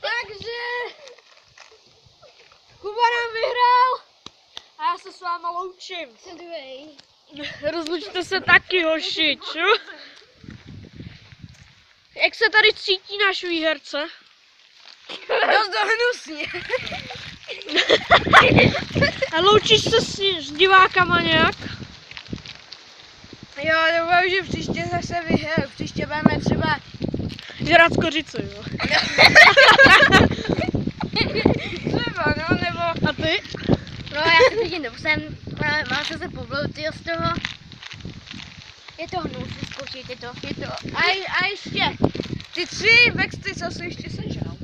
Takže Kuba nám vyhrál a já se s váma loučím. Jsem druhý. Rozlučte se taky, hoši, čo? Jak se tady cítí náš výherce? Dost hnusně. A loučíš se s divákama nějak? Jo, doufám, že příště zase vyhraju. Příště budeme třeba Žrát skořicu, jo. třeba, no, nebo... A ty? No, já se cítím dobře, mám se pobloutil z toho. Je to hnus, vyzkoušejte to, je to... A ještě, ty 3 vexty, co se ještě sežral.